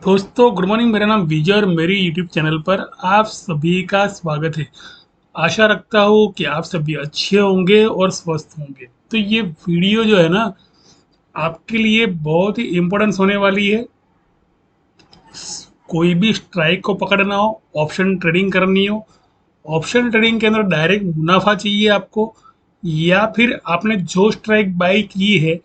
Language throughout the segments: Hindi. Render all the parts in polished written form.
दोस्तों गुड मॉर्निंग। मेरा नाम विजय और मेरी यूट्यूब चैनल पर आप सभी का स्वागत है। आशा रखता हूँ कि आप सभी अच्छे होंगे और स्वस्थ होंगे। तो ये वीडियो जो है ना, आपके लिए बहुत ही इम्पोर्टेंस होने वाली है। कोई भी स्ट्राइक को पकड़ना हो, ऑप्शन ट्रेडिंग करनी हो, ऑप्शन ट्रेडिंग के अंदर डायरेक्ट मुनाफा चाहिए आपको, या फिर आपने जो स्ट्राइक बाई की है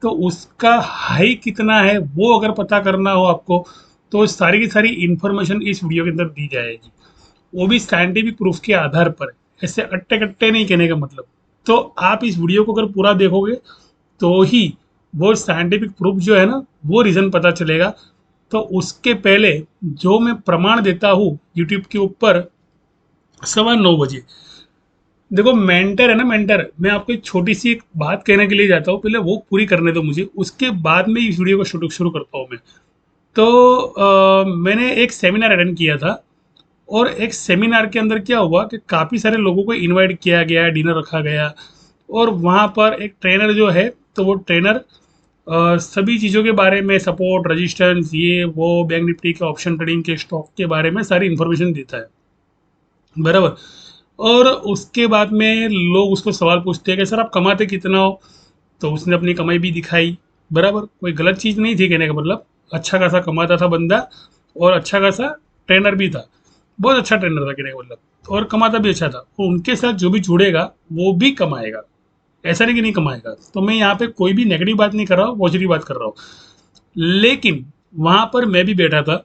तो उसका हाई कितना है वो अगर पता करना हो आपको, तो सारी की सारी इंफॉर्मेशन इस वीडियो के अंदर दी जाएगी। वो भी साइंटिफिक प्रूफ के आधार पर। ऐसे अट्टे कट्टे नहीं कहने का मतलब। तो आप इस वीडियो को अगर पूरा देखोगे तो ही वो साइंटिफिक प्रूफ जो है ना, वो रीजन पता चलेगा। तो उसके पहले जो मैं प्रमाण देता हूँ यूट्यूब के ऊपर 9:15 बजे, देखो मेंटर है ना, मेंटर, मैं आपको एक छोटी सी एक बात कहने के लिए जाता हूँ, पहले वो पूरी करने दो मुझे, उसके बाद में इस वीडियो को शुरू शुरू करता हूँ मैं। तो मैंने एक सेमिनार अटेंड किया था, और एक सेमिनार के अंदर क्या हुआ कि काफ़ी सारे लोगों को इनवाइट किया गया, डिनर रखा गया, और वहाँ पर एक ट्रेनर जो है, तो वो ट्रेनर सभी चीज़ों के बारे में, सपोर्ट, रेजिस्टेंस, ये वो, बैंक निफ्टी के ऑप्शन ट्रेडिंग के स्टॉक के बारे में सारी इन्फॉर्मेशन देता है, बराबर। और उसके बाद में लोग उसको सवाल पूछते हैं कि सर आप कमाते कितना हो। तो उसने अपनी कमाई भी दिखाई, बराबर, कोई गलत चीज़ नहीं थी कहने का मतलब। अच्छा खासा कमाता था बंदा, और अच्छा खासा ट्रेनर भी था, बहुत अच्छा ट्रेनर था कहने का मतलब, और कमाता भी अच्छा था। तो उनके साथ जो भी जुड़ेगा वो भी कमाएगा, ऐसा नहीं कि नहीं कमाएगा। तो मैं यहाँ पे कोई भी नेगेटिव बात नहीं कर रहा हूँ, पॉजिटिव बात कर रहा हूँ। लेकिन वहाँ पर मैं भी बैठा था,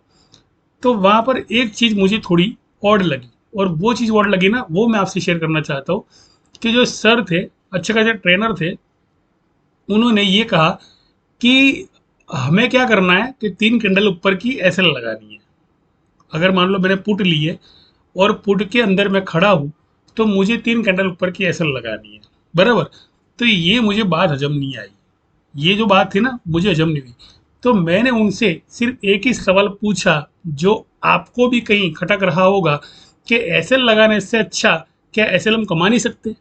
तो वहाँ पर एक चीज़ मुझे थोड़ी ऑड लगी, और वो चीज़ ऑड लगी ना, वो मैं आपसे शेयर करना चाहता हूँ। कि जो सर थे, अच्छे खासे ट्रेनर थे, उन्होंने ये कहा कि हमें क्या करना है कि 3 कैंडल ऊपर की एसएल लगानी है। अगर मान लो मैंने पुट ली है, और पुट के अंदर मैं खड़ा हूँ, तो मुझे 3 कैंडल ऊपर की एसएल लगानी है, बराबर। तो ये मुझे बात हजम नहीं आई, ये जो बात थी ना, मुझे हजम नहीं हुई। तो मैंने उनसे सिर्फ एक ही सवाल पूछा, जो आपको भी कहीं खटक रहा होगा, कि एसएल लगाने से अच्छा क्या एसएल हम कमा नहीं सकते।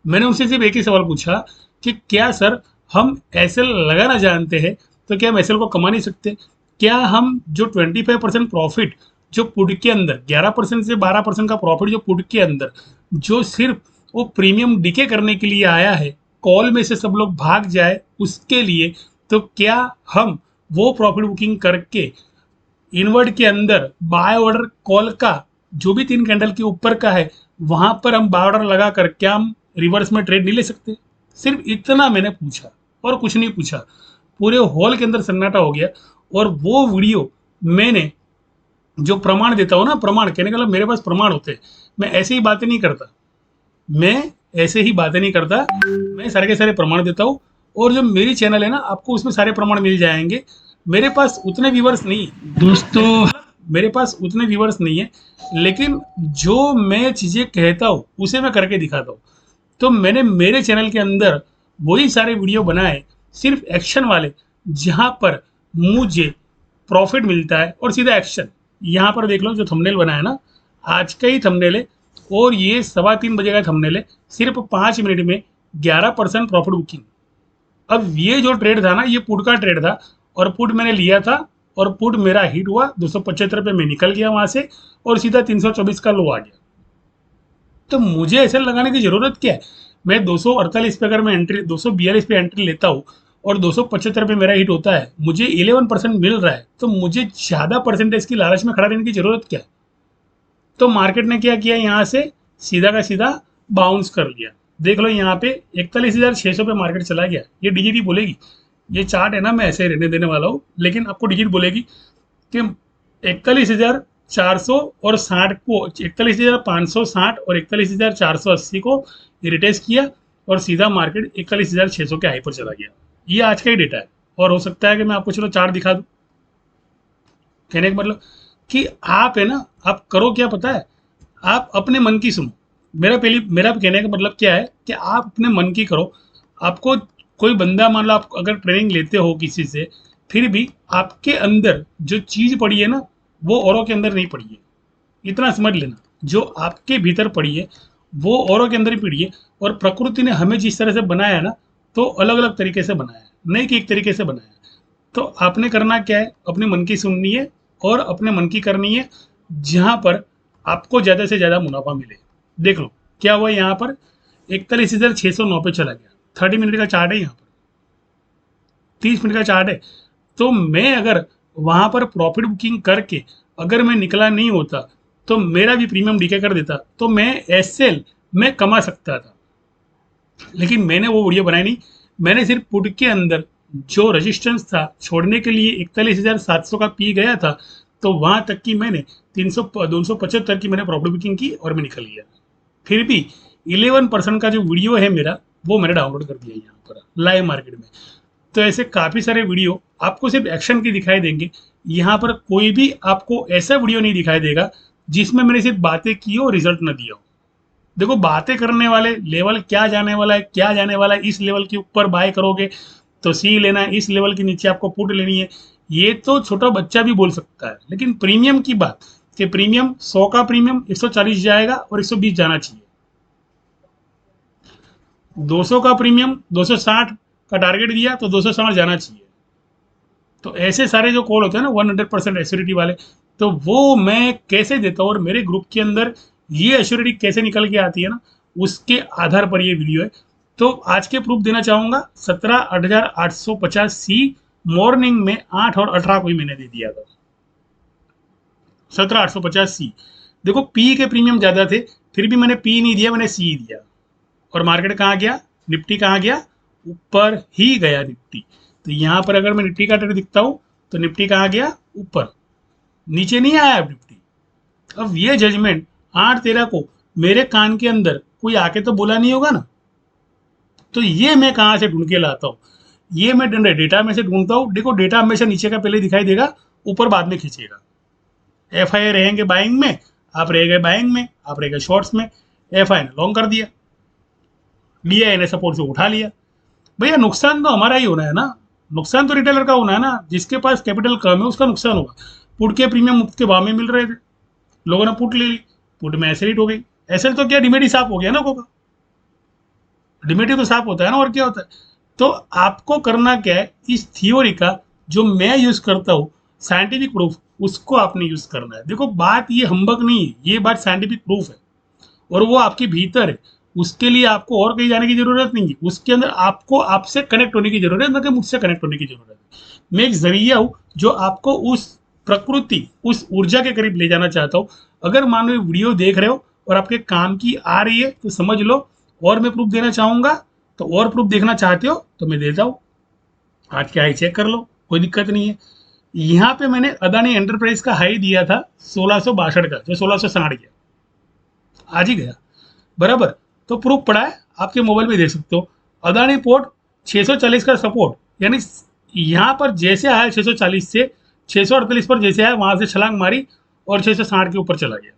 मैंने उनसे सिर्फ एक ही सवाल पूछा कि क्या सर, हम एसएल लगाना जानते हैं, तो क्या हम एसएल को कमा नहीं सकते? क्या हम जो 25% प्रॉफिट जो पुट के अंदर, 11% से 12% का प्रॉफिट जो पुट के अंदर, जो सिर्फ वो प्रीमियम डीके करने के लिए आया है, कॉल में से सब लोग भाग जाए उसके लिए, तो क्या हम वो प्रॉफिट बुकिंग करके इनवर्ट के अंदर बाय ऑर्डर कॉल का, जो भी 3 कैंडल के ऊपर का है, वहां पर हम बाय ऑर्डर लगा कर क्या हम रिवर्स में ट्रेड नहीं ले सकते? सिर्फ इतना मैंने पूछा, और कुछ नहीं पूछा। पूरे हॉल के अंदर सन्नाटा हो गया। और वो वीडियो मैंने, जो प्रमाण देता हूँ ना, प्रमाण कहने का मतलब मेरे पास प्रमाण होते हैं। मैं ऐसे ही बातें नहीं करता, मैं ऐसे ही बातें नहीं करता, मैं सारे के सारे प्रमाण देता हूँ। और जो मेरी चैनल है ना, आपको उसमें सारे प्रमाण मिल जाएंगे। मेरे पास उतने व्यूवर्स नहीं दोस्तों, मेरे पास उतने व्यूवर्स नहीं है, लेकिन जो मैं चीज़ें कहता हूँ उसे मैं करके दिखाता हूँ। तो मैंने मेरे चैनल के अंदर वही सारे वीडियो बनाए, सिर्फ एक्शन वाले, जहाँ पर मुझे प्रॉफिट मिलता है और सीधा एक्शन। यहाँ पर देख लो, जो थंबनेल बनाया ना, आज का ही थंबनेल है, और ये 3:15 बजे का थंबनेल है। सिर्फ 5 मिनट में 11% प्रॉफिट बुकिंग। अब ये जो ट्रेड था ना, ये पुट का ट्रेड था, और पुट मैंने लिया था, और पुट मेरा हिट हुआ 275 पे, मैं निकल गया वहां से, और सीधा 324 का लो आ गया। तो मुझे ऐसे लगाने की जरूरत क्या है? मैं 248 पे, अगर मैं एंट्री 242 पे एंट्री लेता हूँ, और 275 पे मेरा हिट होता है, मुझे 11% मिल रहा है, तो मुझे ज्यादा परसेंटेज की लालच में खड़ा रहने की जरूरत क्या है? तो मार्केट ने क्या किया, यहाँ से सीधा का सीधा बाउंस कर लिया। देख लो यहाँ पे 41,600 पे मार्केट चला गया। ये डिजिट ही बोलेगी, ये चार्ट है ना, मैं ऐसे ही रहने देने वाला हूँ, लेकिन आपको डिजिट बोलेगी कि 41,400 और 60 को, 41,560 और 41,480 को रिटेस्ट किया, और सीधा मार्केट 41,600 के हाई पर चला गया। ये आज का ही डेटा है। और हो सकता है कि मैं आपको चलो चार्ट दिखा दूँ। कहने का मतलब कि आप है ना, आप करो क्या पता है, आप अपने मन की सुनो। मेरा कहने का मतलब क्या है कि आप अपने मन की करो। आपको कोई बंदा, मान लो आप अगर ट्रेनिंग लेते हो किसी से, फिर भी आपके अंदर जो चीज़ पड़ी है ना, वो औरों के अंदर नहीं पड़ी है। इतना समझ लेना, जो आपके भीतर पड़ी है वो औरों के अंदर ही पड़ी है। और प्रकृति ने हमें जिस तरह से बनाया है ना, तो अलग अलग तरीके से बनाया है, नहीं कि एक तरीके से बनाया है। तो आपने करना क्या है, अपने मन की सुननी है और अपने मन की करनी है, जहां पर आपको ज़्यादा से ज़्यादा मुनाफा मिले। देख लो क्या हुआ यहाँ पर, 41,609 पे चला गया। 30 मिनट का चार्ट है, यहाँ पर 30 मिनट का चार्ट है। तो मैं अगर वहां पर प्रॉफिट बुकिंग करके अगर मैं निकला नहीं होता तो मेरा भी प्रीमियम डीके कर देता, तो मैं एसएल में कमा सकता था। लेकिन मैंने वो वीडियो बनाई नहीं। मैंने सिर्फ पुट के अंदर जो रेजिस्टेंस था छोड़ने के लिए 41,700 का पी गया था, तो वहां तक की मैंने 275 की मैंने प्रॉफिट बुकिंग की और मैं निकल गया। फिर भी 11% का जो वीडियो है मेरा, वो मैंने डाउनलोड कर दिया यहाँ पर लाइव मार्केट में। तो ऐसे काफ़ी सारे वीडियो आपको सिर्फ एक्शन की दिखाई देंगे। यहाँ पर कोई भी आपको ऐसा वीडियो नहीं दिखाई देगा जिसमें मैंने सिर्फ बातें की हो, रिजल्ट न दिया हो। देखो बातें करने वाले लेवल क्या जाने वाला है, क्या जाने वाला है, इस लेवल के ऊपर बाय करोगे तो सी लेना है, इस लेवल के नीचे आपको पुट लेनी है, ये तो छोटा बच्चा भी बोल सकता है। लेकिन प्रीमियम की बात, कि प्रीमियम 100 का प्रीमियम 140 जाएगा और 120 जाना चाहिए, 200 का प्रीमियम 260 का टारगेट दिया तो 260 जाना चाहिए। तो ऐसे सारे जो कॉल होते हैं ना 100% एश्योरिटी वाले, तो वो मैं कैसे देता हूँ और मेरे ग्रुप के अंदर ये एश्योरिटी कैसे निकल के आती है ना, उसके आधार पर ये वीडियो है। तो आज के प्रूफ देना चाहूँगा, 17,850 मॉर्निंग में 8 और 18 को ही मैंने दे दिया था। 17,850 देखो पी के प्रीमियम ज़्यादा थे, फिर भी मैंने पी नहीं दिया, मैंने सी दिया। और मार्केट कहाँ गया, निफ्टी कहाँ गया, ऊपर ही गया निफ्टी। तो यहाँ पर अगर मैं निफ्टी का ट्रेड दिखता हूँ तो निफ्टी कहाँ गया, ऊपर, नीचे नहीं आया अब निफ्टी। अब ये जजमेंट 8/13 को मेरे कान के अंदर कोई आके तो बोला नहीं होगा ना। तो ये मैं कहाँ से ढूंढ के लाता हूँ, ये मैं डेटा में से ढूंढता हूँ। देखो डेटा हमेशा नीचे का पहले दिखाई देगा, ऊपर बाद में खींचेगा। एफ आई रहेंगे बाइंग में, आप रह गए बाइंग में, आप रह गए शॉर्ट्स में। एफ आई ने लॉन्ग कर दिया, डी आई ने सपोर्ट से उठा लिया। भैया नुकसान तो हमारा ही होना है ना, नुकसान तो रिटेलर का होना है ना। जिसके पास कैपिटल कम है उसका नुकसान होगा। पुट के प्रीमियम मुफ्त के भाव में मिल रहे थे, लोगों ने पुट ले ली, पुट में एसएल हिट हो गई। एसएल तो क्या डिमेट ही साफ हो गया ना, होगा डिमेट ही तो साफ होता है ना, और क्या होता है। तो आपको करना क्या है, इस थियोरी का जो मैं यूज करता हूँ साइंटिफिक प्रूफ, उसको आपने यूज करना है। देखो बात ये हम्बक नहीं है, ये बात साइंटिफिक प्रूफ है और वो आपके भीतर है। उसके लिए आपको और कहीं जाने की जरूरत नहीं है, उसके अंदर आपको आपसे कनेक्ट होने की जरूरत है, ना कि मुझसे कनेक्ट होने की जरूरत है। मैं एक जरिया हूँ जो आपको उस प्रकृति, उस ऊर्जा के करीब ले जाना चाहता हूँ। अगर मान लो वीडियो देख रहे हो और आपके काम की आ रही है तो समझ लो। और मैं प्रूफ देना चाहूंगा तो और प्रूफ देखना चाहते हो तो मैं देता हूँ, आज क्या है चेक कर लो, कोई दिक्कत नहीं है। यहाँ पे मैंने अदानी एंटरप्राइज का हाई दिया था 1662 का, जो 1660 गया, आज ही गया बराबर। तो प्रूफ पड़ा है, आपके मोबाइल में देख सकते हो। अदानी पोर्ट 640 का सपोर्ट, यानी यहाँ पर जैसे आया 640 से 648 पर जैसे आया वहां से छलांग मारी और 660 के ऊपर चला गया।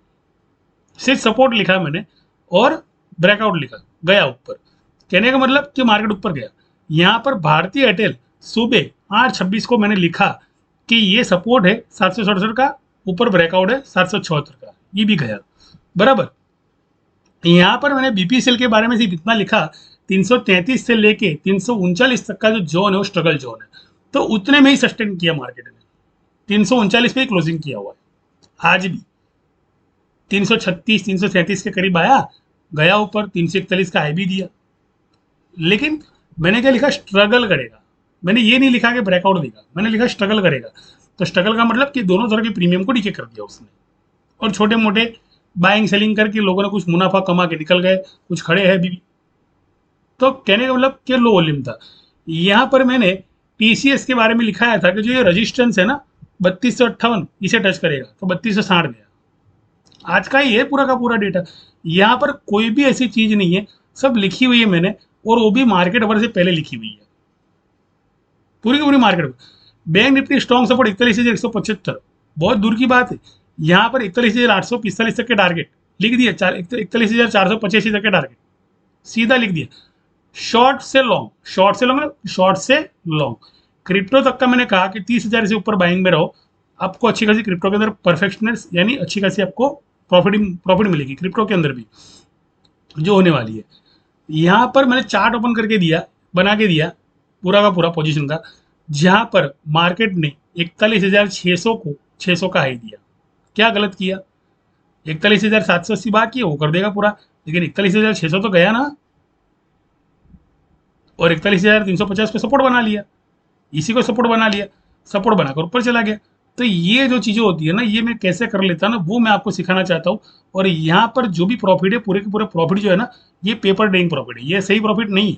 सिर्फ सपोर्ट लिखा मैंने और ब्रेकआउट लिखा, गया ऊपर। कहने का मतलब कि मार्केट ऊपर गया। यहाँ पर भारतीय एयरटेल सुबह 8:26 को मैंने लिखा कि ये सपोर्ट है 767 का, ऊपर ब्रेकआउट है 774 का, ये भी गया बराबर। यहाँ पर मैंने बीपीसीएल के बारे में सिर्फ इतना लिखा, 333 से लेके 339 तक का जो जोन है वो स्ट्रगल जोन है। तो उतने में ही सस्टेन किया मार्केट ने, 339 पे ही क्लोजिंग किया हुआ है। आज भी 336 337 के करीब आया, गया ऊपर, 341 का आई भी दिया। लेकिन मैंने क्या लिखा, स्ट्रगल करेगा। मैंने ये नहीं लिखा कि ब्रेकआउट देगा, मैंने लिखा स्ट्रगल करेगा। तो स्ट्रगल का मतलब कि दोनों तरह के प्रीमियम को डीके कर दिया उसने, और छोटे मोटे बाइंग सेलिंग करके लोगों ने कुछ मुनाफा कमा के निकल गए, कुछ खड़े हैं अभी भी। तो कहने का मतलब कि लो वॉल्यूम था। यहाँ पर मैंने टीसीएस के बारे में लिखाया था कि जो ये रजिस्टेंस है ना 3258, इसे टच करेगा तो 3260 गया। आज का ही है पूरा का पूरा डेटा, यहाँ पर कोई भी ऐसी चीज नहीं है, सब लिखी हुई है मैंने, और वो भी मार्केट अवर से पहले लिखी हुई है, पूरी की पूरी market. Bank Nifty strong support 41,175, बहुत दूर की बात है। यहाँ पर 41,845 तक के टारगेट लिख दिया, 41,485 तक के टारगेट सीधा लिख दिया। शॉर्ट से लॉन्ग, शॉर्ट से लॉन्ग, शॉर्ट से लॉन्ग। क्रिप्टो तक का मैंने कहा कि 30,000 से ऊपर बाइंग में रहो, आपको अच्छी खासी क्रिप्टो के अंदर परफेक्शनेस, यानी अच्छी खासी आपको प्रॉफिट मिलेगी क्रिप्टो के अंदर भी, जो होने वाली है। यहाँ पर मैंने चार्ट ओपन करके दिया, बना के दिया पूरा का पूरा पोजीशन का। जहां पर मार्केट ने 41,600 को 600 का हाई दिया। क्या गलत किया? 41,780 बाकी है, वो कर देगा पूरा, लेकिन 41,600 तो गया ना, और 41,350 को सपोर्ट बना लिया, इसी को सपोर्ट बना लिया, सपोर्ट बनाकर ऊपर चला गया। तो ये जो चीज़ें होती है ना, ये मैं कैसे कर लेता ना, वो मैं आपको सिखाना चाहता हूँ। और यहाँ पर जो भी प्रॉफिट है, पूरे के पूरे प्रॉफिट जो है ना, ये पेपर ट्रेडिंग प्रॉफिट है, ये सही प्रॉफिट नहीं है।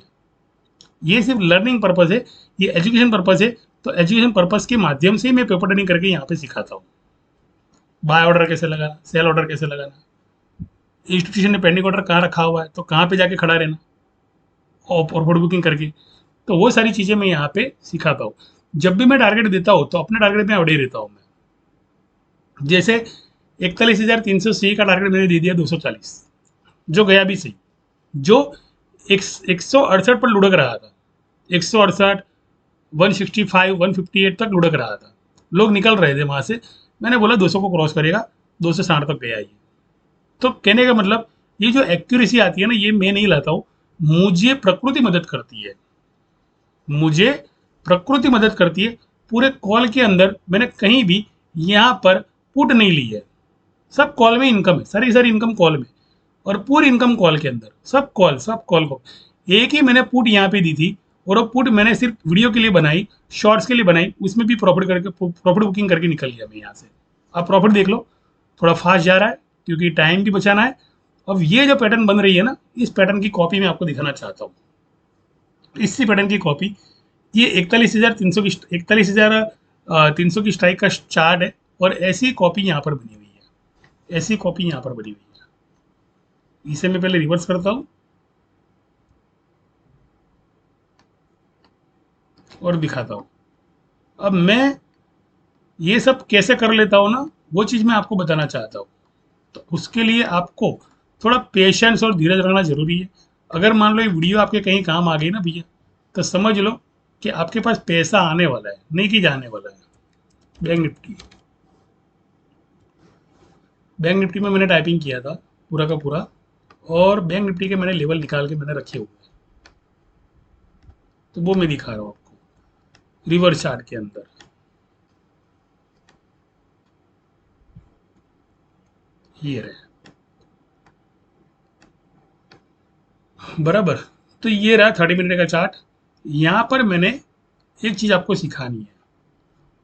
ये सिर्फ लर्निंग पर्पज है, ये एजुकेशन पर्पज है। तो एजुकेशन पर्पज के माध्यम से ही मैं पेपर ट्रेडिंग करके यहाँ पे सिखाता हूँ। बाय ऑर्डर कैसे लगाना, सेल ऑर्डर कैसे लगाना, इंस्टीट्यूशन ने पेंडिंग ऑर्डर कहाँ रखा हुआ है तो कहाँ पे जाके खड़ा रहना, और फॉरवर्ड बुकिंग करके। तो वो सारी चीज़ें मैं यहाँ पे सिखाता हूँ। जब भी मैं टारगेट देता हूँ तो अपने टारगेट में अड़े रहता हूँ मैं। जैसे 41,380 का टारगेट मैंने दे दिया 240, जो गया भी सही, जो 168 पर लुढ़क रहा था, 168, 165, 158 तक लुढ़क रहा था, लोग निकल रहे थे वहां से। मैंने बोला 200 को क्रॉस करेगा, 260 तक गया ये। तो कहने का मतलब, ये जो एक्यूरेसी आती है ना, ये मैं नहीं लाता हूँ, मुझे प्रकृति मदद करती है, मुझे प्रकृति मदद करती है। पूरे कॉल के अंदर मैंने कहीं भी यहाँ पर पुट नहीं ली है, सब कॉल में इनकम है, सारी इनकम कॉल में, और पूरी इनकम कॉल के अंदर, सब कॉल को। एक ही मैंने पुट यहाँ पे दी थी, और वो पुट मैंने सिर्फ वीडियो के लिए बनाई, शॉर्ट्स के लिए बनाई, उसमें भी प्रॉफिट करके प्रॉफिट बुकिंग करके निकल गया मैं यहाँ से। आप प्रॉफिट देख लो, थोड़ा फास्ट जा रहा है क्योंकि टाइम भी बचाना है। अब ये जो पैटर्न बन रही है ना, इस पैटर्न की कॉपी मैं आपको दिखाना चाहता हूँ। इसी पैटर्न की कॉपी, ये 41,300 की स्ट्राइक का चार्ट है, और ऐसी कॉपी यहाँ पर बनी हुई है, ऐसी कॉपी यहाँ पर बनी हुई है। इसे मैं पहले रिवर्स करता हूँ और दिखाता हूँ। अब मैं ये सब कैसे कर लेता हूँ ना, वो चीज़ मैं आपको बताना चाहता हूँ। तो उसके लिए आपको थोड़ा पेशेंस और धीरज रखना जरूरी है। अगर मान लो ये वीडियो आपके कहीं काम आ गई ना भैया, तो समझ लो कि आपके पास पैसा आने वाला है, नहीं कि जाने वाला है। बैंक निफ्टी, बैंक निफ्टी में मैंने टाइपिंग किया था पूरा का पूरा, और बैंक निफ्टी के मैंने लेवल निकाल के मैंने रखे हुए हैं, तो वो मैं दिखा रहा हूँ आपको रिवर्स चार्ट के अंदर। ये रहे, बराबर। तो ये रहा 30 मिनट का चार्ट। यहाँ पर मैंने एक चीज आपको सिखानी है,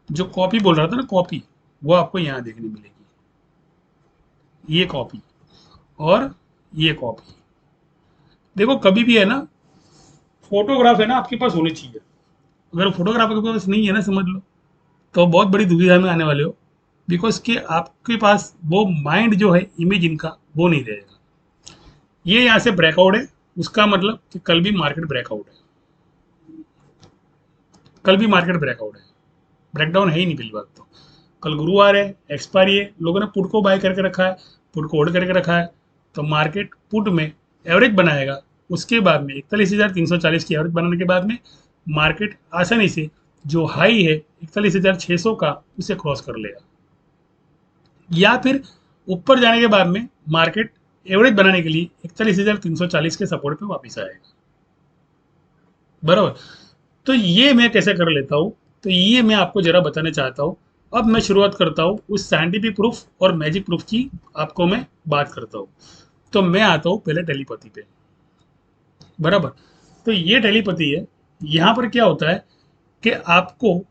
जो कॉपी बोल रहा था ना, कॉपी, वो आपको यहाँ देखने मिलेगी। ये कॉपी और ये कॉपी, देखो कभी भी है ना, फोटोग्राफ है ना आपके पास होनी चाहिए। अगर फोटोग्राफ आपके पास नहीं है ना, समझ लो तो बहुत बड़ी दुविधा में आने वाले हो। बिकॉज कि आपके पास वो माइंड जो है, इमेज इनका वो नहीं रहेगा। ये यहाँ से ब्रेकआउट है, उसका मतलब कि कल भी मार्केट ब्रेकआउट है, कल भी मार्केट ब्रेकआउट है, ब्रेकडाउन है ही नहीं पहली बात तो। कल गुरुवार है, एक्सपायरी है, लोगों ने पुट को बाय करके रखा है, पुट को होल्ड करके रखा है, तो मार्केट पुट में एवरेज बनाएगा। उसके बाद में 41,340 की एवरेज बनाने के बाद में मार्केट आसानी से जो हाई है 41,600 का, उसे क्रॉस कर लेगा, या फिर ऊपर जाने के बाद में मार्केट एवरेज बनाने के लिए 41,340 के सपोर्ट पे वापस आएगा, बराबर। तो ये मैं कैसे कर लेता हूँ, तो ये मैं आपको जरा बताना चाहता हूँ। अब मैं शुरुआत करता हूँ उस साइंटिफिक प्रूफ और मैजिक प्रूफ की, आपको मैं बात करता हूँ। तो मैं आता हूँ पहले टेलीपैथी पे, बराबर। तो ये टेलीपैथी है। यहाँ पर क्या होता है कि आपको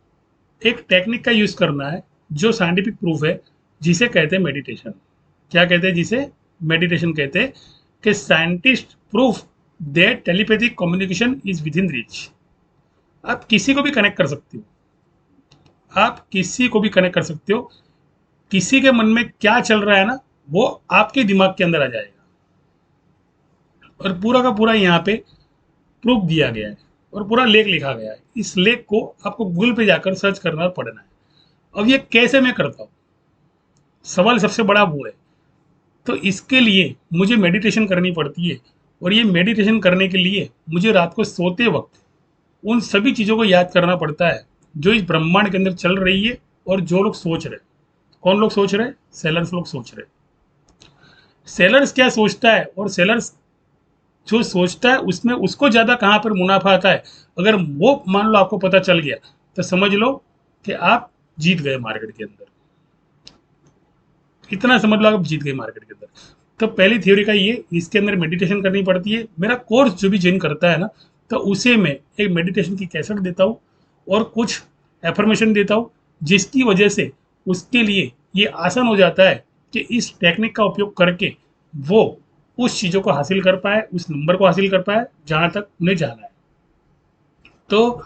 एक टेक्निक का यूज करना है, जो साइंटिफिक प्रूफ है, जिसे कहते हैं मेडिटेशन। क्या कहते हैं जिसे? मेडिटेशन कहते हैं। कि scientist proof that telepathic communication is with in reach. आप किसी को भी कनेक्ट कर सकते हो, आप किसी को भी कनेक्ट कर सकते हो। किसी के मन में क्या चल रहा है ना, वो आपके दिमाग के अंदर आ जाएगा, और पूरा का पूरा यहाँ पे प्रूफ दिया गया है, और पूरा लेख लिखा गया है। इस लेख को आपको गूगल पे जाकर सर्च करना और पढ़ना है। अब ये कैसे मैं करता हूँ, सवाल सबसे बड़ा वो है। तो इसके लिए मुझे मेडिटेशन करनी पड़ती है, और ये मेडिटेशन करने के लिए मुझे रात को सोते वक्त उन सभी चीज़ों को याद करना पड़ता है जो इस ब्रह्मांड के अंदर चल रही है, और जो लोग सोच रहे हैं। कौन लोग सोच रहे हैं? सेलर्स लोग सोच रहे हैं। सेलर्स क्या सोचता है, और सेलर्स जो सोचता है उसमें उसको ज़्यादा कहाँ पर मुनाफा आता है, अगर वो मान लो आपको पता चल गया, तो समझ लो कि आप जीत गए मार्केट के अंदर। इतना समझ लो आप जीत गए मार्केट के अंदर। तो पहली थ्योरी का ये, इसके अंदर मेडिटेशन करनी पड़ती है। मेरा कोर्स जो भी ज्वाइन करता है ना, तो उसे मैं एक मेडिटेशन की कैसेट देता हूँ और कुछ एफर्मेशन देता हूँ, जिसकी वजह से उसके लिए ये आसान हो जाता है कि इस टेक्निक का उपयोग करके वो उस चीज़ों को हासिल कर पाए, उस नंबर को हासिल कर पाए जहाँ तक उन्हें जाना है। तो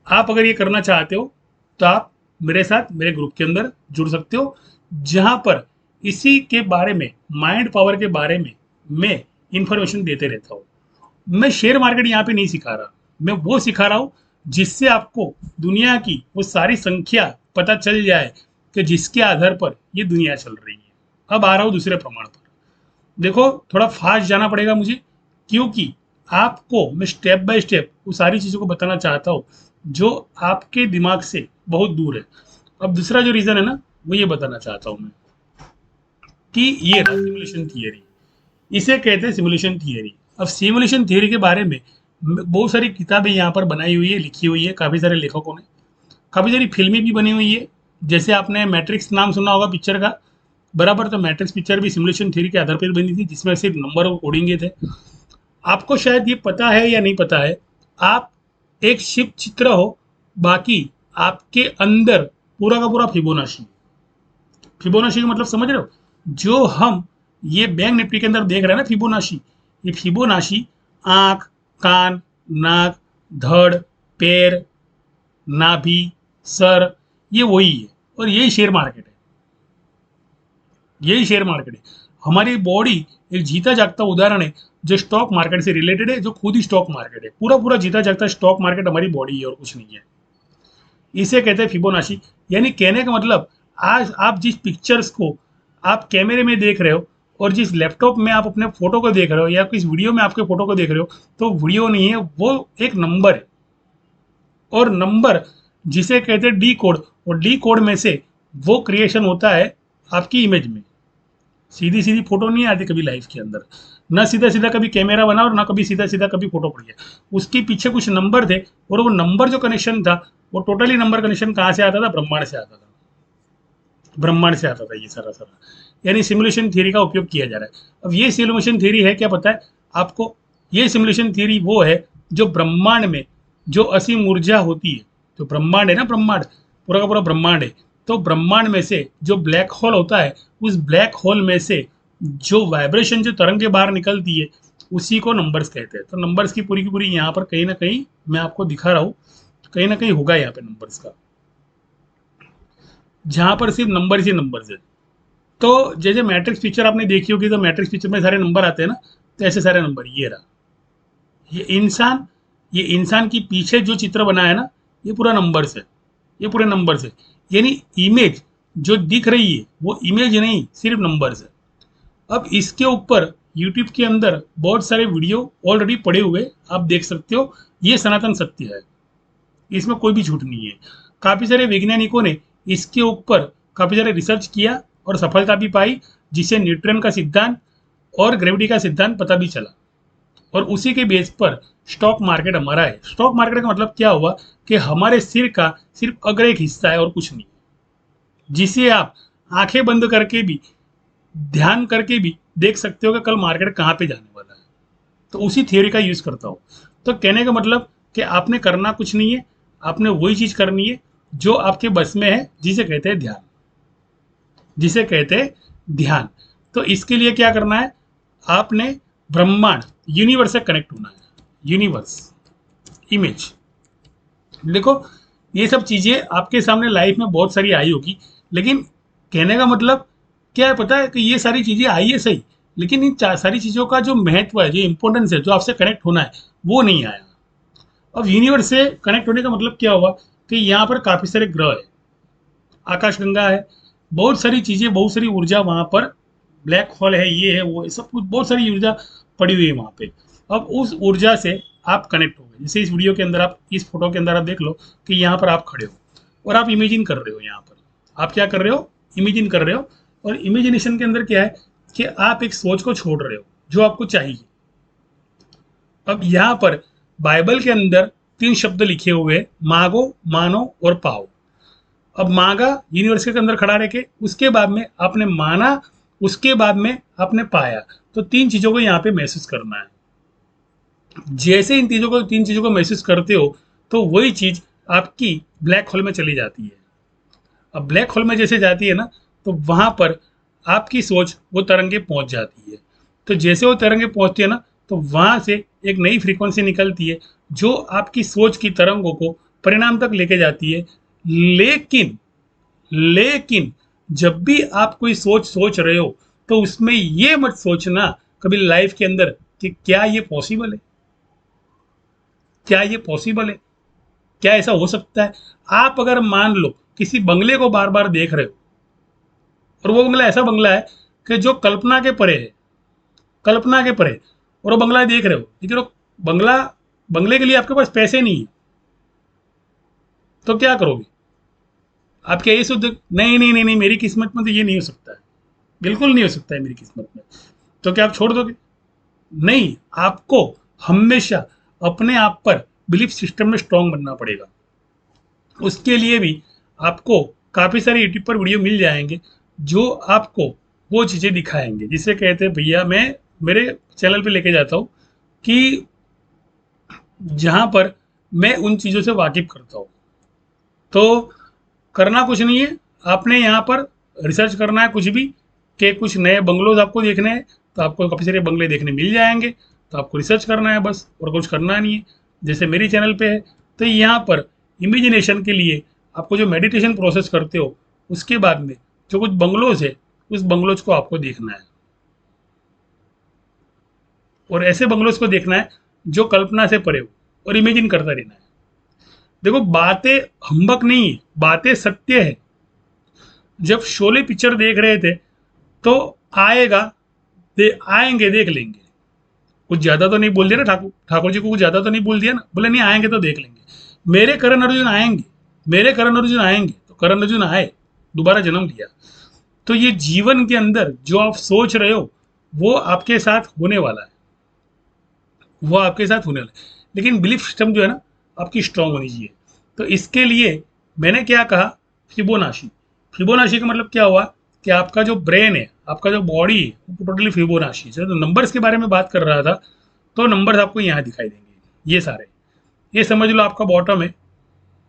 आप अगर ये करना चाहते हो तो आप मेरे साथ मेरे ग्रुप के अंदर जुड़ सकते हो, जहां पर इसी के बारे में, माइंड पावर के बारे में मैं इंफॉर्मेशन देते रहता हूँ। मैं शेयर मार्केट यहाँ पे नहीं सिखा रहा, मैं वो सिखा रहा हूँ जिससे आपको दुनिया की वो सारी संख्या पता चल जाए कि जिसके आधार पर ये दुनिया चल रही है। अब आ रहा हूँ दूसरे प्रमाण पर। देखो, थोड़ा फास्ट जाना पड़ेगा मुझे, क्योंकि आपको मैं स्टेप बाय स्टेप वो सारी चीज़ों को बताना चाहता हूँ जो आपके दिमाग से बहुत दूर है। अब दूसरा जो रीज़न है ना, वो ये बताना चाहता हूँ मैं कि ये रहा सिमुलेशन थियरी। इसे कहते हैं सिमुलेशन थियरी। अब सिमुलेशन थियरी के बारे में बहुत सारी किताबें यहाँ पर बनाई हुई है, लिखी हुई है काफ़ी सारे लेखकों ने। काफ़ी सारी फिल्में भी बनी हुई है, जैसे आपने मैट्रिक्स नाम सुना होगा पिक्चर का, बराबर। तो मैट्रिक्स पिक्चर भी सिमुलेशन थ्योरी के आधार पर बनी थी, जिसमें सिर्फ नंबर और कोडिंग थे। आपको शायद ये पता है या नहीं पता है, आप एक शिव चित्र हो, बाकी आपके अंदर पूरा का पूरा फिबोनाची। फिबोनाची का मतलब समझ रहे हो? जो हम ये बैंक निफ्टी के अंदर देख रहे हैं ना फिबोनाची, ये फिबोनाची आंख, कान, नाक, धड़, पैर, नाभि, सर, ये वही है। और यही शेयर मार्केट है, यही शेयर मार्केट है। हमारी बॉडी एक जीता जागता उदाहरण है जो स्टॉक मार्केट से रिलेटेड है, जो खुद ही स्टॉक मार्केट है। पूरा पूरा जीता जागता स्टॉक मार्केट हमारी बॉडी है और कुछ नहीं है। इसे कहते हैं फिबोनाची। यानी कहने का मतलब, आज आप जिस पिक्चर्स को आप कैमरे में देख रहे हो और जिस लैपटॉप में आप अपने फोटो को देख रहे हो या किस वीडियो में आपके फोटो को देख रहे हो, तो वीडियो नहीं है, वो एक नंबर है। और नंबर जिसे कहते हैं डी कोड, और डी कोड में से वो क्रिएशन होता है आपकी इमेज में। सीधी सीधी फोटो नहीं आती कभी लाइफ के अंदर, ना सीधा सीधा कभी कैमरा बना और ना कभी सीधा सीधा कभी फोटो पड़ गया। उसके पीछे कुछ नंबर थे, और वो नंबर जो कनेक्शन था, वो टोटली नंबर कनेक्शन कहाँ से आता था? ब्रह्मांड से आता था। ब्रह्मांड से आता था ये सारा सारा। यानी सिमुलेशन थियरी का उपयोग किया जा रहा है। अब ये सिमुलेशन थियरी है क्या पता है आपको? ये सिमुलेशन थियरी वो है जो ब्रह्मांड में जो असीम ऊर्जा होती है, जो ब्रह्मांड है ना, ब्रह्मांड पूरा का पूरा ब्रह्मांड है, तो ब्रह्मांड में से जो ब्लैक होल होता है, उस ब्लैक होल में से जो वाइब्रेशन, जो तरंगे बाहर निकलती है, उसी को नंबर्स कहते हैं। तो नंबर्स की पूरी यहाँ पर कहीं ना कहीं मैं आपको दिखा रहा हूँ, कहीं ना कहीं होगा यहाँ पे नंबर्स का, जहाँ पर सिर्फ नंबर्स ही नंबर्स है। तो जैसे मैट्रिक्स पिक्चर आपने देखी होगी, तो मैट्रिक्स पिक्चर में सारे नंबर आते हैं ना, तो ऐसे सारे नंबर ये रहा। ये इंसान, ये इंसान की पीछे जो चित्र बना है ना, ये पूरा नंबर्स है, ये पूरे नंबर्स है। यानी इमेज जो दिख रही है वो इमेज नहीं, सिर्फ नंबर्स है। अब इसके ऊपर यूट्यूब के अंदर बहुत सारे वीडियो ऑलरेडी पड़े हुए, आप देख सकते हो। ये सनातन सत्य है, इसमें कोई भी झूठ नहीं है। काफ़ी सारे वैज्ञानिकों ने इसके ऊपर काफ़ी सारे रिसर्च किया और सफलता भी पाई, जिससे न्यूटन का सिद्धांत और ग्रेविटी का सिद्धांत पता भी चला। और उसी के बेस पर स्टॉक मार्केट हमारा है। स्टॉक मार्केट का मतलब क्या हुआ कि हमारे सिर का सिर्फ अग्र एक हिस्सा है और कुछ नहीं, जिसे आप आंखें बंद करके भी, ध्यान करके भी देख सकते हो कि कल मार्केट कहाँ पे जाने वाला है। तो उसी थियोरी का यूज करता हूँ। तो कहने का मतलब कि आपने करना कुछ नहीं है, आपने वही चीज करनी है जो आपके बस में है, जिसे कहते हैं ध्यान, जिसे कहते हैं ध्यान। तो इसके लिए क्या करना है? आपने ब्रह्मांड, यूनिवर्स से कनेक्ट होना है। यूनिवर्स, इमेज, देखो ये सब चीजें आपके सामने लाइफ में बहुत सारी आई होगी, लेकिन कहने का मतलब क्या है पता है कि ये सारी चीजें आई है सही, लेकिन इन सारी चीजों का जो महत्व है, जो इंपॉर्टेंस है, जो आपसे कनेक्ट होना है, वो नहीं आया। अब यूनिवर्स से कनेक्ट होने का मतलब क्या हुआ कि यहाँ पर काफी सारे ग्रह है, आकाशगंगा है, बहुत सारी चीजें, बहुत सारी ऊर्जा वहां पर, ब्लैक होल है, ये है, वो है, सब कुछ, बहुत सारी ऊर्जा पड़ी हुई है वहां पे। अब उस ऊर्जा से आप कनेक्ट हो गए। जैसे इस वीडियो के अंदर, आप इस फोटो के अंदर आप देख लो कि यहाँ पर आप खड़े हो और आप इमेजिन कर रहे हो। यहाँ पर आप क्या कर रहे हो? इमेजिन कर रहे हो। और इमेजिनेशन के अंदर क्या है कि आप एक सोच को छोड़ रहे हो जो आपको चाहिए। अब यहाँ पर बाइबल के अंदर तीन शब्द लिखे हुए हैं, मांगो, मानो और पाओ। अब मांगा यूनिवर्स के अंदर खड़ा रह के, उसके बाद में आपने माना, उसके बाद में आपने पाया। तो तीन चीजों को यहाँ पे महसूस करना है। जैसे इन तीन चीजों को महसूस करते हो तो वही चीज आपकी ब्लैक होल में चली जाती है। अब ब्लैक होल में जैसे जाती है ना, तो वहां पर आपकी सोच वो तरंगे पहुंच जाती है। तो जैसे वो तरंगे पहुंचती है ना, तो वहां से एक नई फ्रीक्वेंसी निकलती है जो आपकी सोच की तरंगों को परिणाम तक लेके जाती है। लेकिन लेकिन जब भी आप कोई सोच सोच रहे हो तो उसमें ये मत सोचना कभी लाइफ के अंदर कि क्या ये पॉसिबल है, क्या ये पॉसिबल है, क्या ऐसा हो सकता है। आप अगर मान लो किसी बंगले को बार बार देख रहे हो और वो बंगला ऐसा बंगला है कि जो कल्पना के परे है, कल्पना के परे, और वो बंगला देख रहे हो, लेकिन वो बंगला, बंगले के लिए आपके पास पैसे नहीं है, तो क्या करोगे? आप क्या ये शुद्ध नहीं नहीं नहीं नहीं मेरी किस्मत में तो ये नहीं हो सकता है, बिल्कुल नहीं हो सकता है मेरी किस्मत में, तो क्या आप छोड़ दोगे? नहीं, आपको हमेशा अपने आप पर बिलीफ सिस्टम में स्ट्रांग बनना पड़ेगा। उसके लिए भी आपको काफ़ी सारे यूट्यूब पर वीडियो मिल जाएंगे जो आपको वो चीज़ें दिखाएंगे, जिसे कहते हैं भैया, मैं मेरे चैनल पे लेके जाता हूँ कि जहाँ पर मैं उन चीज़ों से वाकिफ करता हूँ। तो करना कुछ नहीं है, आपने यहाँ पर रिसर्च करना है कुछ भी, कि कुछ नए बंगलोज आपको देखने हैं, तो आपको काफ़ी सारे बंगले देखने मिल जाएंगे। तो आपको रिसर्च करना है बस, और कुछ करना नहीं है। जैसे मेरी चैनल पे है, तो यहाँ पर इमेजिनेशन के लिए आपको जो मेडिटेशन प्रोसेस करते हो, उसके बाद में जो कुछ बंगलोज है, उस बंगलोज को आपको देखना है, और ऐसे बंगलोज को देखना है जो कल्पना से परे हो, और इमेजिन करता रहना है। देखो, बातें हम्बक नहीं है, बातें सत्य है। जब शोले पिक्चर देख रहे थे तो आएगा, आएंगे, देख लेंगे, कुछ ज्यादा तो नहीं बोल दिया ना, ठाकुर ठाकुर जी को कुछ ज्यादा तो नहीं बोल दिया ना, बोले नहीं आएंगे तो देख लेंगे। मेरे करण अर्जुन आएंगे, मेरे करण अर्जुन आएंगे, तो करण अर्जुन आए, दोबारा जन्म लिया। तो ये जीवन के अंदर जो आप सोच रहे हो वो आपके साथ होने वाला है, वो आपके साथ होने वाला है। लेकिन बिलीफ सिस्टम जो है ना, आपकी स्ट्रांग होनी चाहिए। तो इसके लिए मैंने क्या कहा, फिबोनाची। फिबोनाची का मतलब क्या हुआ कि आपका जो ब्रेन है, आपका जो बॉडी है, वो टोटली फिबोनाची से। तो नंबर्स के बारे में बात कर रहा था, तो नंबर्स आपको यहाँ दिखाई देंगे, ये सारे, ये समझ लो आपका बॉटम है।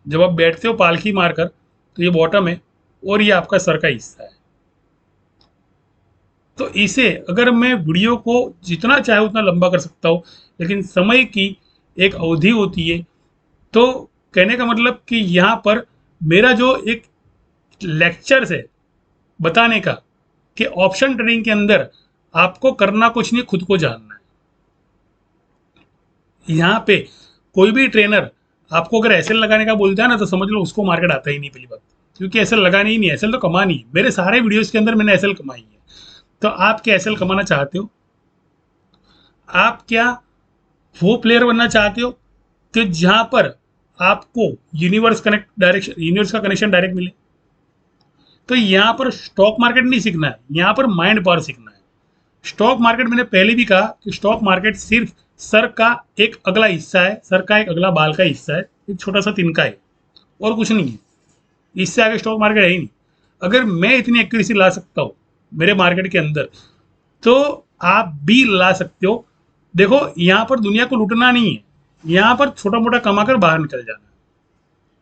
जब आप बैठते हो पालकी मारकर, तो ये बॉटम है, और ये आपका सर का हिस्सा है। तो इसे अगर मैं वीडियो को जितना चाहे उतना लंबा कर सकता हूँ, लेकिन समय की एक अवधि होती है। तो कहने का मतलब कि यहाँ पर मेरा जो एक लेक्चर है बताने का, कि ऑप्शन ट्रेडिंग के अंदर आपको करना कुछ नहीं, खुद को जानना है। यहाँ पे कोई भी ट्रेनर आपको अगर एसएल लगाने का बोलता है ना, तो समझ लो उसको मार्केट आता ही नहीं, पहली बात, क्योंकि एसएल लगानी ही नहीं, एसएल तो कमानी है। मेरे सारे वीडियोस के अंदर मैंने एसएल कमाई है। तो आप क्या एसएल कमाना चाहते हो? आप क्या वो प्लेयर बनना चाहते हो कि जहां पर आपको यूनिवर्स का कनेक्शन डायरेक्ट मिले? तो यहां पर स्टॉक मार्केट नहीं सीखना है, यहां पर माइंड पावर सीखना है। स्टॉक मार्केट, मैंने पहले भी कहा कि स्टॉक मार्केट सिर्फ सर का एक अगला हिस्सा है, सर का एक अगला बाल का हिस्सा है, एक छोटा सा तिनका है, और कुछ नहीं है। इससे आगे स्टॉक मार्केट है ही नहीं। अगर मैं इतनी एक्यूरेसी ला सकता हूँ मेरे मार्केट के अंदर, तो आप भी ला सकते हो। देखो, यहाँ पर दुनिया को लूटना नहीं है, यहाँ पर छोटा मोटा कमाकर बाहर निकल जाना है।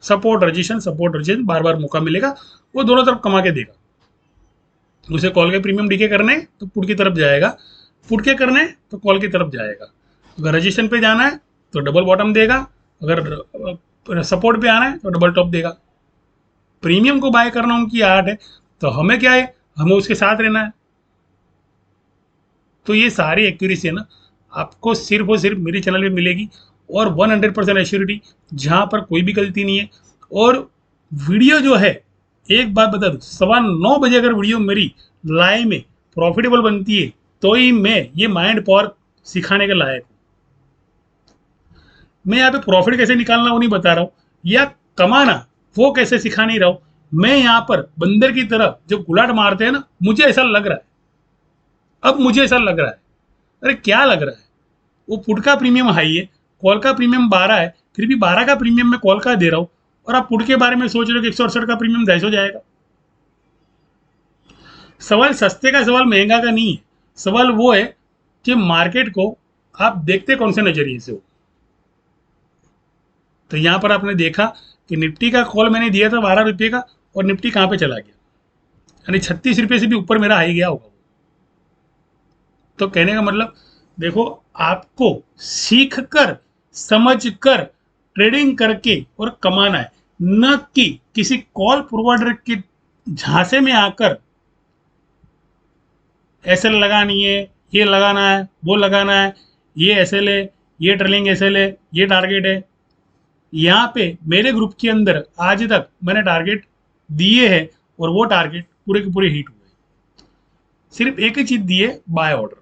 सपोर्ट रजिस्ट्रेशन, बार बार मौका मिलेगा, वो दोनों तरफ कमा के देगा। उसे कॉल के प्रीमियम डीके करने तो पुट की तरफ जाएगा, पुट के करने तो कॉल की तरफ जाएगा। अगर रजिस्ट्रेशन पे जाना है तो डबल बॉटम देगा, अगर सपोर्ट पे आना है तो डबल टॉप देगा। प्रीमियम को बाय करना उनकी आर्ट है, तो हमें क्या है, हमें उसके साथ रहना है। तो ये सारी एक्यूरेसी है ना, आपको सिर्फ और सिर्फ मेरे चैनल पे मिलेगी, और 100% एश्योरिटी, जहाँ पर कोई भी गलती नहीं है। और वीडियो जो है, एक बात बता दूँ, 9:15 अगर वीडियो मेरी लाइव में प्रॉफिटेबल बनती है, तो ही मैं ये माइंड पावर सिखाने के लायक हूँ। मैं यहाँ पे प्रॉफिट कैसे निकालना वो नहीं बता रहा हूँ, या कमाना वो कैसे सिखा नहीं रहा हूँ। मैं यहाँ पर बंदर की तरह जो गुलाट मारते हैं ना, मुझे ऐसा लग रहा है, अब मुझे ऐसा लग रहा है, अरे क्या लग रहा है, वो पुट का प्रीमियम हाई है, कॉल का प्रीमियम 12 है, फिर भी 12 का प्रीमियम मैं कॉल का दे रहा हूँ, और आप पुट के बारे में सोच रहे हो कि 168 का प्रीमियम 250 हो जाएगा। सवाल सस्ते का, सवाल महंगा का नहीं है। सवाल वो है कि मार्केट को आप देखते कौन से नजरिए से हो। तो यहां पर आपने देखा कि निफ्टी का कॉल मैंने दिया था 12 रुपये का, और निफ्टी कहां पे चला गया, यानी 36 रुपये से भी ऊपर मेरा हाई गया होगा। तो कहने का मतलब, देखो, आपको सीख कर, समझ कर, ट्रेडिंग करके और कमाना है, न कि किसी कॉल प्रोवाइडर के झांसे में आकर एसएल लगानी है, ये लगाना है, वो लगाना है, ये एसएल है, ये ट्रेलिंग एसएल है, ये टारगेट है। यहाँ पे मेरे ग्रुप के अंदर आज तक मैंने टारगेट दिए हैं, और वो टारगेट पूरे के पूरे हिट हुए। सिर्फ एक ही चीज दी है, बाय ऑर्डर,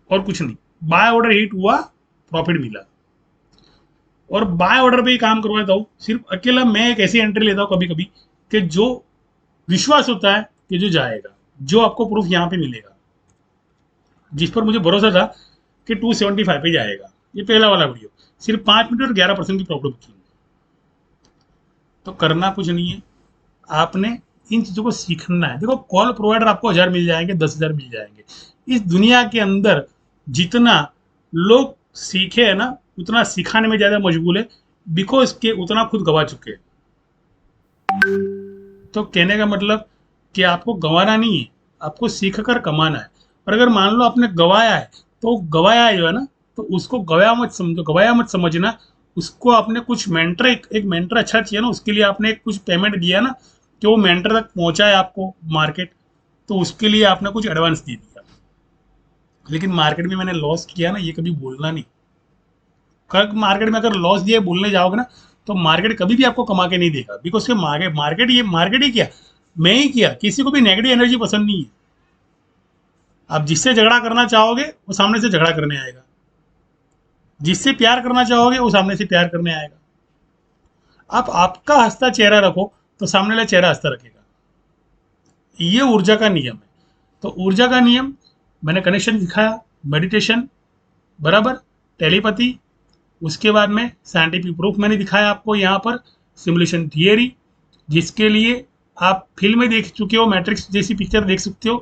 और कुछ नहीं। बाय ऑर्डर हिट हुआ, प्रॉफिट मिला, और बाय ऑर्डर पे ही काम करवाता हूँ। सिर्फ अकेला मैं एक ऐसी एंट्री लेता हूँ कभी कभी कि जो विश्वास होता है कि जो जाएगा, जो आपको प्रूफ यहाँ पे मिलेगा, जिस पर मुझे भरोसा था कि 275 पे जाएगा। ये पहला वाला वीडियो, सिर्फ 5 मिनट और 11% की प्रॉफिट बुकिंग। तो करना कुछ नहीं है, आपने इन चीजों को सीखना है। देखो, कॉल प्रोवाइडर आपको 1000 मिल जाएंगे, 10,000 मिल जाएंगे। इस दुनिया के अंदर जितना लोग सीखे है ना, उतना सिखाने में ज्यादा मशगूल है, बिकॉज के उतना खुद गवा चुके हैं। तो कहने का मतलब कि आपको गंवाना नहीं है, आपको सीख कर कमाना है। और अगर मान लो आपने गवाया है, तो गवाया जो है ना, तो उसको गवाया मत समझो, गवाया मत समझना। उसको आपने कुछ मेंटर, एक मेंटर अच्छा चाहिए ना, उसके लिए आपने कुछ पेमेंट दिया ना, कि वो मेंटर तक पहुंचाए आपको मार्केट, तो उसके लिए आपने कुछ एडवांस दे दिया। लेकिन मार्केट में मैंने लॉस किया ना, ये कभी बोलना नहीं। कल मार्केट में अगर लॉस दिए बोलने जाओगे ना, तो मार्केट कभी भी आपको कमा के नहीं देगा। बिकॉज के मार्केट ही क्या, मैं ही किया, किसी को भी नेगेटिव एनर्जी पसंद नहीं है। आप जिससे झगड़ा करना चाहोगे वो सामने से झगड़ा करने आएगा, जिससे प्यार करना चाहोगे वो सामने से प्यार करने आएगा। आप आपका हंसता चेहरा रखो, तो सामने वाला चेहरा हंसता रखेगा। ये ऊर्जा का नियम है। तो ऊर्जा का नियम मैंने कनेक्शन दिखाया, मेडिटेशन, बराबर, टेलीपैथी, उसके बाद में साइंटिफिक प्रूफ मैंने दिखाया आपको यहाँ पर, सिमुलेशन थियरी, जिसके लिए आप फिल्में देख चुके हो, मैट्रिक्स जैसी पिक्चर देख सकते हो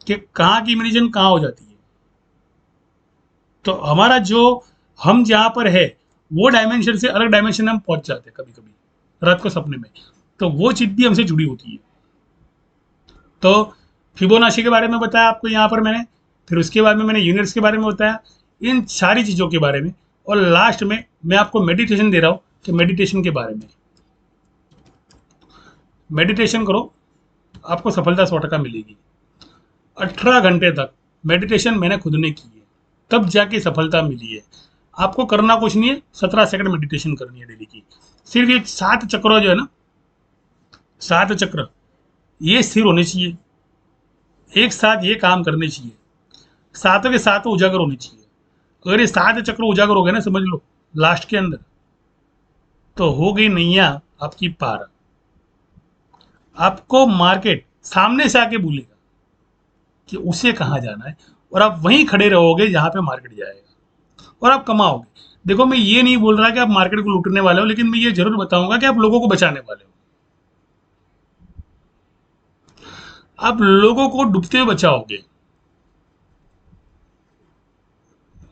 कि कहाँ की इमेजिन कहाँ हो जाती है। तो हमारा जो, हम जहाँ पर है वो डायमेंशन से अलग डायमेंशन में हम पहुंच जाते हैं कभी कभी रात को सपने में। तो वो चीज भी हमसे जुड़ी होती है। तो फिबोनाची के बारे में बताया आपको यहाँ पर मैंने, फिर उसके बाद में मैंने यूनिट्स के बारे में बताया, इन सारी चीज़ों के बारे में। और लास्ट में मैं आपको मेडिटेशन दे रहा हूँ कि मेडिटेशन के बारे में, मेडिटेशन करो, आपको सफलता 100% मिलेगी। 18 घंटे तक मेडिटेशन मैंने खुद ने की है, तब जाके सफलता मिली है। आपको करना कुछ नहीं है, 17 सेकंड मेडिटेशन करनी है डेली की। सिर्फ ये 7 चक्र जो है ना, 7 चक्र, ये स्थिर होने चाहिए, एक साथ ये काम करने चाहिए, सातों के सातों उजागर होने चाहिए। अगर ये 7 चक्र उजागर हो गए ना, समझ लो लास्ट के अंदर, तो हो गई नैया आपकी पार। आपको मार्केट सामने से आके बोलेगा कि उसे कहाँ जाना है, और आप वहीं खड़े रहोगे जहां पे मार्केट जाएगा, और आप कमाओगे। देखो, मैं ये नहीं बोल रहा कि आप मार्केट को लूटने वाले हो, लेकिन मैं ये जरूर बताऊंगा कि आप लोगों को बचाने वाले हो। आप लोगों को डूबते हुए बचाओगे।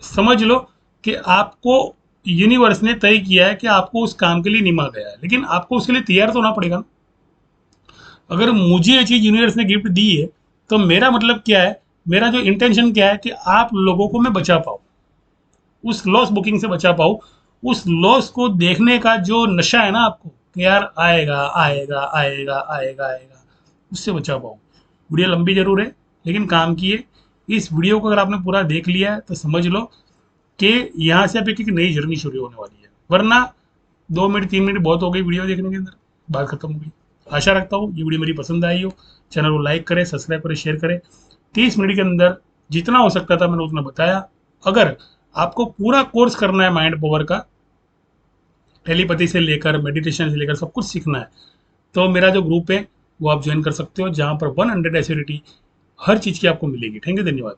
समझ लो कि आपको यूनिवर्स ने तय किया है कि आपको उस काम के लिए निमा गया है, लेकिन आपको उसके लिए तैयार तो होना पड़ेगा ना। अगर मुझे ये चीज यूनिवर्स ने गिफ्ट दी है, तो मेरा मतलब क्या है, मेरा जो इंटेंशन क्या है कि आप लोगों को मैं बचा पाऊँ, उस लॉस बुकिंग से बचा पाऊँ, उस लॉस को देखने का जो नशा है ना आपको कि यार आएगा आएगा आएगा आएगा आएगा, उससे बचा पाऊँ। वीडियो लंबी जरूर है, लेकिन काम की है। इस वीडियो को अगर आपने पूरा देख लिया है, तो समझ लो कि यहाँ से आप एक नई जर्नी शुरू होने वाली है। वरना 2 मिनट 3 मिनट बहुत हो गई वीडियो देखने के अंदर, बात खत्म हो गई। आशा रखता हूँ ये वीडियो मेरी पसंद आई हो। चैनल को लाइक करें, सब्सक्राइब करें, शेयर करें। 30 मिनट के अंदर जितना हो सकता था मैंने उतना बताया। अगर आपको पूरा कोर्स करना है माइंड पावर का, टेलीपैथी से लेकर मेडिटेशन से लेकर सब कुछ सीखना है, तो मेरा जो ग्रुप है वो आप ज्वाइन कर सकते हो, जहाँ पर 100 एसिडिटी हर चीज़ की आपको मिलेगी। थैंक यू, धन्यवाद।